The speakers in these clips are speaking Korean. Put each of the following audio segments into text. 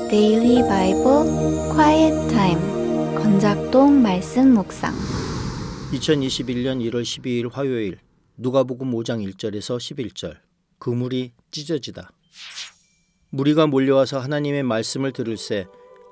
데일리 바이블 quiet time 건작동 말씀 묵상 2021년 1월 12일 화요일 누가복음 5장 1절에서 11절 그물이 찢어지다. 무리가 몰려와서 하나님의 말씀을 들을새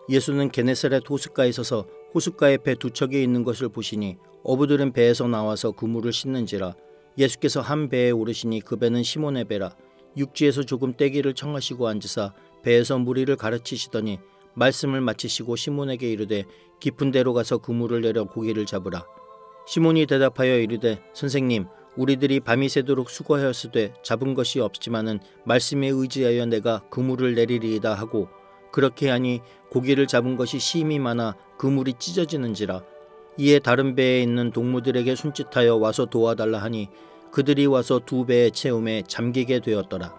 예수는 게네사렛 호숫가에 서서 호숫가에 배 두 척이 있는 것을 보시니 어부들은 배에서 나와서 그물을 씻는지라. 예수께서 한 배에 오르시니 그 배는 시몬의 배라. 육지에서 조금 떼기를 청하시고 앉으사 배에서 무리를 가르치시더니 말씀을 마치시고 시몬에게 이르되 깊은 데로 가서 그물을 내려 고기를 잡으라. 시몬이 대답하여 이르되 선생님, 우리들이 밤이 새도록 수고하였으되 잡은 것이 없지만은 말씀에 의지하여 내가 그물을 내리리이다 하고, 그렇게 하니 고기를 잡은 것이 심히 많아 그물이 찢어지는지라. 이에 다른 배에 있는 동무들에게 손짓하여 와서 도와달라 하니 그들이 와서 두 배의 채움에 잠기게 되었더라.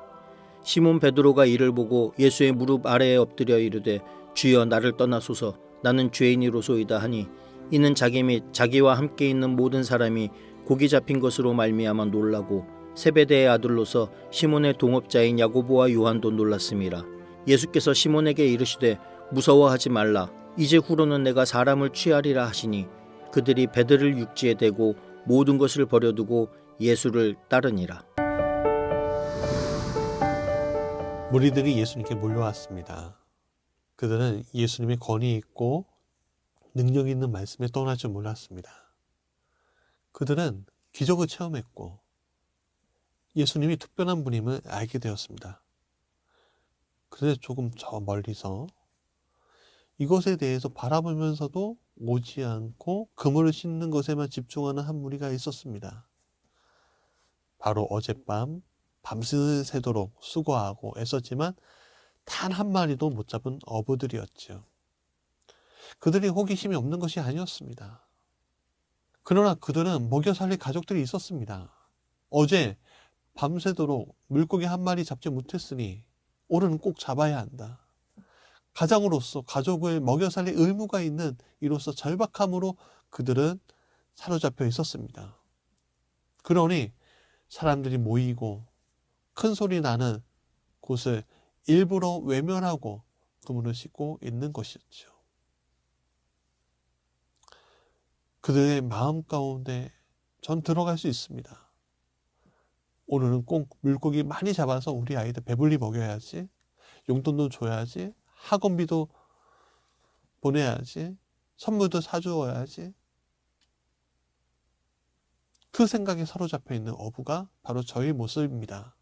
시몬 베드로가 이를 보고 예수의 무릎 아래에 엎드려 이르되 주여, 나를 떠나소서, 나는 죄인이로소이다 하니, 이는 자기 및 자기와 함께 있는 모든 사람이 고기 잡힌 것으로 말미암아 놀라고 세베대의 아들로서 시몬의 동업자인 야고보와 요한도 놀랐음이라. 예수께서 시몬에게 이르시되 무서워하지 말라. 이제 후로는 내가 사람을 취하리라 하시니 그들이 배들을 육지에 대고 모든 것을 버려두고 예수를 따르니라. 무리들이 예수님께 몰려왔습니다. 그들은 예수님의 권위 있고 능력 있는 말씀에 떠날 줄 몰랐습니다. 그들은 기적을 체험했고 예수님이 특별한 분임을 알게 되었습니다. 그런데 조금 저 멀리서 이것에 대해서 바라보면서도 오지 않고 그물을 씻는 것에만 집중하는 한 무리가 있었습니다. 바로 어젯밤 밤새도록 수고하고 애썼지만 단 한 마리도 못 잡은 어부들이었죠. 그들이 호기심이 없는 것이 아니었습니다. 그러나 그들은 먹여 살릴 가족들이 있었습니다. 어제 밤새도록 물고기 한 마리 잡지 못했으니 오늘은 꼭 잡아야 한다. 가장으로서 가족을 먹여 살릴 의무가 있는 이로써 절박함으로 그들은 사로잡혀 있었습니다. 그러니 사람들이 모이고 큰 소리 나는 곳을 일부러 외면하고 그물을 씻고 있는 것이었죠. 그들의 마음 가운데 전 들어갈 수 있습니다. 오늘은 꼭 물고기 많이 잡아서 우리 아이들 배불리 먹여야지, 용돈도 줘야지, 학원비도 보내야지, 선물도 사주어야지. 그 생각에 사로잡혀 있는 어부가 바로 저희 모습입니다.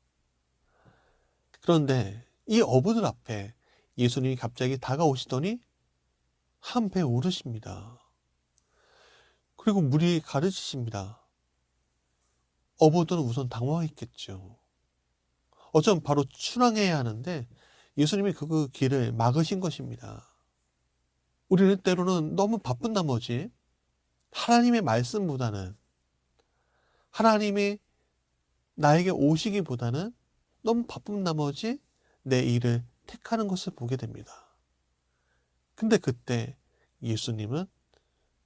그런데 이 어부들 앞에 예수님이 갑자기 다가오시더니 한 배에 오르십니다. 그리고 무리 가르치십니다. 어부들은 우선 당황했겠죠. 어쩌면 바로 출항해야 하는데 예수님이 그 길을 막으신 것입니다. 우리는 때로는 너무 바쁜 나머지 하나님의 말씀보다는, 하나님이 나에게 오시기보다는 너무 바쁜 나머지 내 일을 택하는 것을 보게 됩니다. 근데 그때 예수님은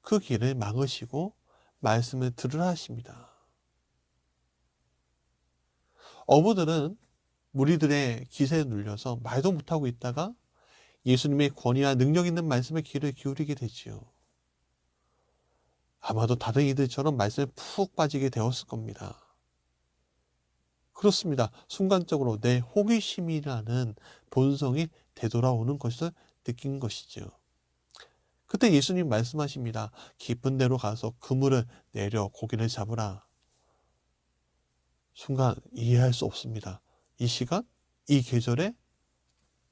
그 길을 막으시고 말씀을 들으라 하십니다. 어부들은 무리들의 기세에 눌려서 말도 못하고 있다가 예수님의 권위와 능력 있는 말씀에 귀를 기울이게 되지요. 아마도 다른 이들처럼 말씀에 푹 빠지게 되었을 겁니다. 그렇습니다. 순간적으로 내 호기심이라는 본성이 되돌아오는 것을 느낀 것이죠. 그때 예수님 말씀하십니다. 깊은 데로 가서 그물을 내려 고기를 잡으라. 순간 이해할 수 없습니다. 이 시간, 이 계절에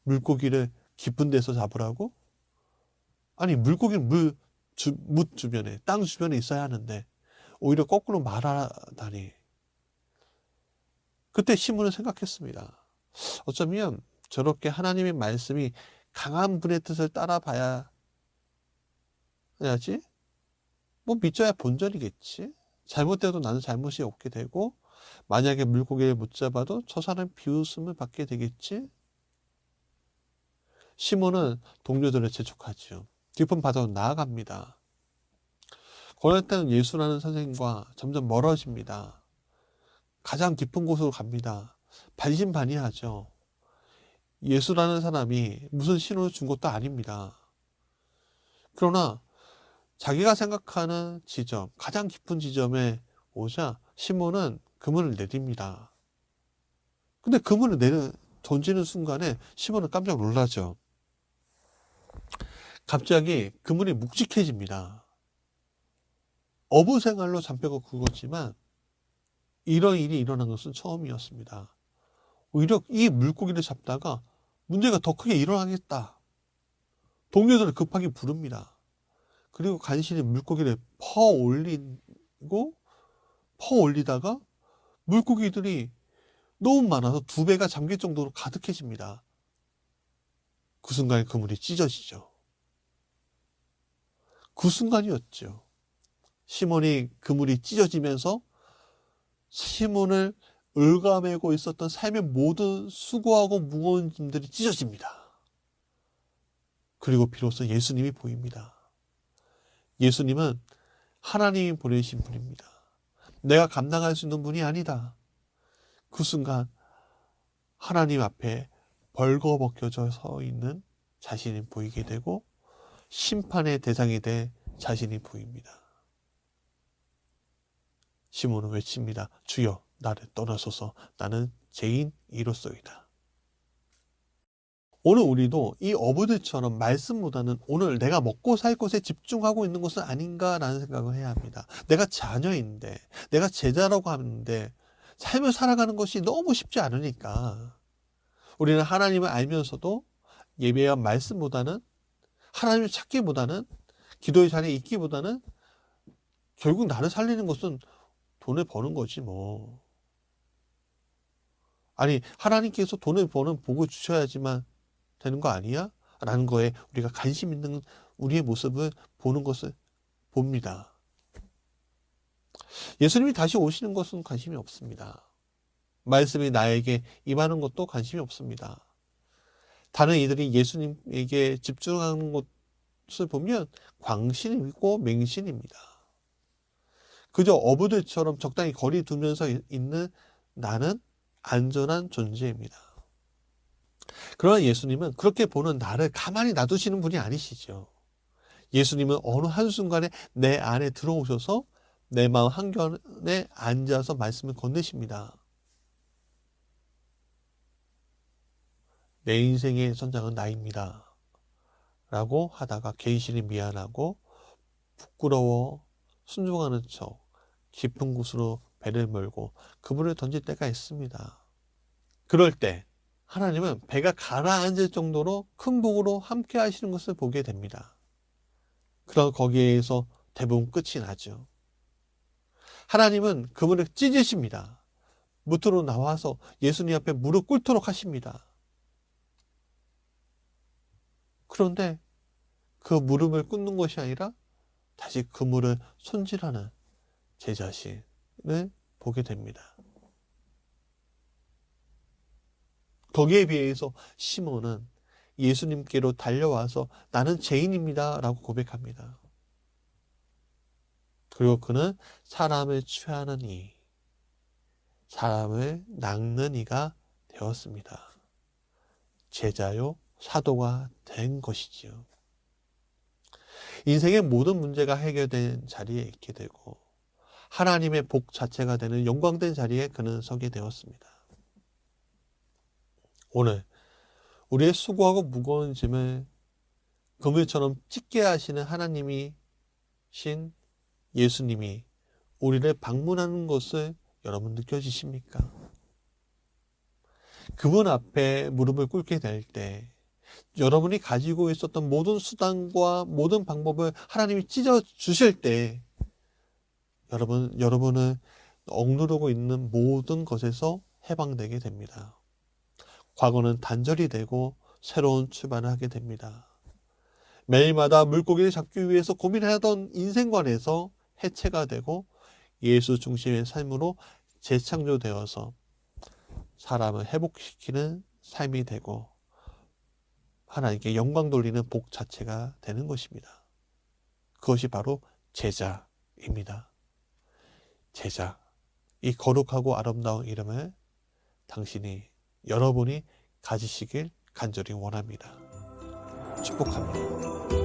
물고기를 깊은 데서 잡으라고? 아니, 물고기는 물 주변에, 땅 주변에 있어야 하는데 오히려 거꾸로 말하다니. 그때 시몬은 생각했습니다. 어쩌면 저렇게 하나님의 말씀이 강한 분의 뜻을 따라봐야 해야지, 뭐 믿져야 본전이겠지. 잘못돼도 나는 잘못이 없게 되고, 만약에 물고기를 못 잡아도 저 사람 비웃음을 받게 되겠지. 시몬은 동료들을 재촉하지요. 깊은 바다로 나아갑니다. 그럴 때는 예수라는 선생님과 점점 멀어집니다. 가장 깊은 곳으로 갑니다. 반신반의하죠. 예수라는 사람이 무슨 신호를 준 것도 아닙니다. 그러나 자기가 생각하는 지점, 가장 깊은 지점에 오자 시몬은 그물을 내립니다. 근데 그물을 던지는 순간에 시몬은 깜짝 놀라죠. 갑자기 그물이 묵직해집니다. 어부 생활로 잔뼈가 굵었지만 이런 일이 일어난 것은 처음이었습니다. 오히려 이 물고기를 잡다가 문제가 더 크게 일어나겠다. 동료들을 급하게 부릅니다. 그리고 간신히 물고기를 올리다가 물고기들이 너무 많아서 2배가 잠길 정도로 가득해집니다. 그 순간에 그물이 찢어지죠. 그 순간이었죠. 시몬이 그물이 찢어지면서 시몬을 얽아매고 있었던 삶의 모든 수고하고 무거운 짐들이 찢어집니다. 그리고 비로소 예수님이 보입니다. 예수님은 하나님이 보내신 분입니다. 내가 감당할 수 있는 분이 아니다. 그 순간 하나님 앞에 벌거벗겨져 서 있는 자신이 보이게 되고 심판의 대상이 돼 자신이 보입니다. 시몬은 외칩니다. 주여 나를 떠나소서. 나는 죄인이로소이다. 오늘 우리도 이 어부들처럼 말씀보다는 오늘 내가 먹고 살 것에 집중하고 있는 것은 아닌가라는 생각을 해야 합니다. 내가 자녀인데, 내가 제자라고 하는데 삶을 살아가는 것이 너무 쉽지 않으니까 우리는 하나님을 알면서도 예배와 말씀보다는, 하나님을 찾기보다는, 기도의 자리에 있기보다는 결국 나를 살리는 것은 돈을 버는 거지 뭐. 아니 하나님께서 돈을 버는 복을 주셔야지만 되는 거 아니야? 라는 거에 우리가 관심 있는 우리의 모습을 보는 것을 봅니다. 예수님이 다시 오시는 것은 관심이 없습니다. 말씀이 나에게 임하는 것도 관심이 없습니다. 다른 이들이 예수님에게 집중하는 것을 보면 광신이고 맹신입니다. 그저 어부들처럼 적당히 거리 두면서 있는 나는 안전한 존재입니다. 그러나 예수님은 그렇게 보는 나를 가만히 놔두시는 분이 아니시죠. 예수님은 어느 한순간에 내 안에 들어오셔서 내 마음 한켠에 앉아서 말씀을 건네십니다. 내 인생의 선장은 나입니다. 라고 하다가 개인신이 미안하고 부끄러워 순종하는 척 깊은 곳으로 배를 몰고 그물을 던질 때가 있습니다. 그럴 때 하나님은 배가 가라앉을 정도로 큰 복으로 함께 하시는 것을 보게 됩니다. 그럼 거기에서 대부분 끝이 나죠. 하나님은 그물을 찢으십니다. 무트로 나와서 예수님 앞에 무릎 꿇도록 하십니다. 그런데 그 무릎을 꿇는 것이 아니라 다시 그물을 손질하는 제 자신을 보게 됩니다. 거기에 비해서 시몬은 예수님께로 달려와서 나는 죄인입니다 라고 고백합니다. 그리고 그는 사람을 취하는 이, 사람을 낚는 이가 되었습니다. 제자요 사도가 된 것이지요. 인생의 모든 문제가 해결된 자리에 있게 되고 하나님의 복 자체가 되는 영광된 자리에 그는 서게 되었습니다. 오늘 우리의 수고하고 무거운 짐을 그물처럼 찢게 하시는 하나님이신 예수님이 우리를 방문하는 것을 여러분 느껴지십니까? 그분 앞에 무릎을 꿇게 될 때 여러분이 가지고 있었던 모든 수단과 모든 방법을 하나님이 찢어 주실 때 여러분을 억누르고 있는 모든 것에서 해방되게 됩니다. 과거는 단절이 되고 새로운 출발을 하게 됩니다. 매일마다 물고기를 잡기 위해서 고민하던 인생관에서 해체가 되고 예수 중심의 삶으로 재창조되어서 사람을 회복시키는 삶이 되고 하나님께 영광 돌리는 복 자체가 되는 것입니다. 그것이 바로 제자입니다. 제자, 이 거룩하고 아름다운 이름을 여러분이 가지시길 간절히 원합니다. 축복합니다.